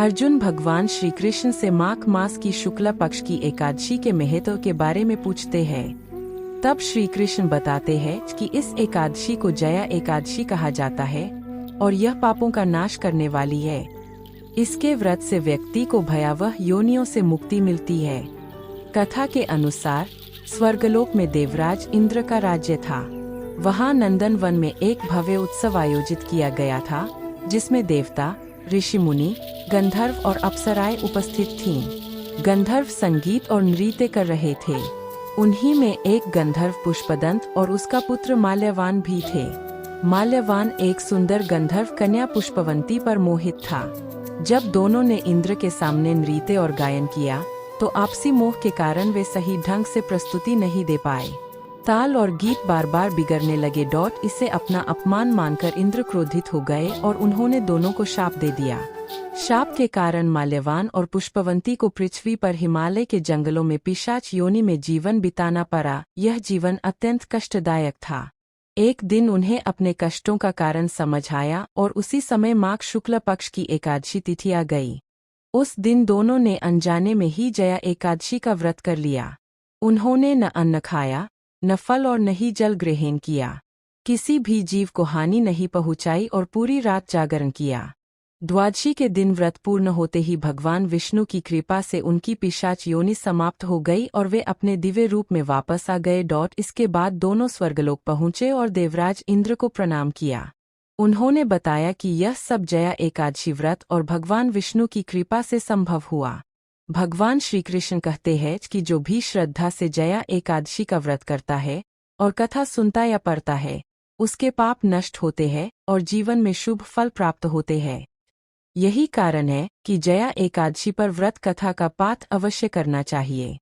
अर्जुन भगवान श्री कृष्ण से माघ मास की शुक्ला पक्ष की एकादशी के महत्व के बारे में पूछते हैं। तब श्री कृष्ण बताते हैं कि इस एकादशी को जया एकादशी कहा जाता है और यह पापों का नाश करने वाली है। इसके व्रत से व्यक्ति को भयावह योनियों से मुक्ति मिलती है। कथा के अनुसार स्वर्गलोक में देवराज इंद्र का राज्य था। वहां नंदन वन में एक भव्य उत्सव आयोजित किया गया था, जिसमें देवता, ऋषि मुनि, गंधर्व और अप्सराएं उपस्थित थीं। गंधर्व संगीत और नृत्य कर रहे थे। उन्हीं में एक गंधर्व पुष्पदंत और उसका पुत्र माल्यवान भी थे। माल्यवान एक सुंदर गंधर्व कन्या पुष्पवंती पर मोहित था। जब दोनों ने इंद्र के सामने नृत्य और गायन किया तो आपसी मोह के कारण वे सही ढंग से प्रस्तुति नहीं दे पाए। ताल और गीत बार बार बिगड़ने लगे। इसे अपना अपमान मानकर इंद्र क्रोधित हो गए और उन्होंने दोनों को शाप दे दिया। शाप के कारण माल्यवान और पुष्पवंती को पृथ्वी पर हिमालय के जंगलों में पिशाच योनि में जीवन बिताना पड़ा। यह जीवन अत्यंत कष्टदायक था। एक दिन उन्हें अपने कष्टों का कारण समझ आया और उसी समय माघ शुक्ल पक्ष की एकादशी तिथि आ गई। उस दिन दोनों ने अनजाने में ही जया एकादशी का व्रत कर लिया। उन्होंने न अन्न खाया, न फल और न ही जल ग्रहण किया। किसी भी जीव को हानि नहीं पहुंचाई और पूरी रात जागरण किया। द्वादशी के दिन व्रत पूर्ण होते ही भगवान विष्णु की कृपा से उनकी पिशाच योनि समाप्त हो गई और वे अपने दिव्य रूप में वापस आ गए। इसके बाद दोनों स्वर्गलोक पहुंचे और देवराज इंद्र को प्रणाम किया। उन्होंने बताया कि यह सब जया एकादशी व्रत और भगवान विष्णु की कृपा से संभव हुआ। भगवान श्री कृष्ण कहते हैं कि जो भी श्रद्धा से जया एकादशी का व्रत करता है और कथा सुनता या पढ़ता है, उसके पाप नष्ट होते हैं और जीवन में शुभ फल प्राप्त होते हैं। यही कारण है कि जया एकादशी पर व्रत कथा का पाठ अवश्य करना चाहिए।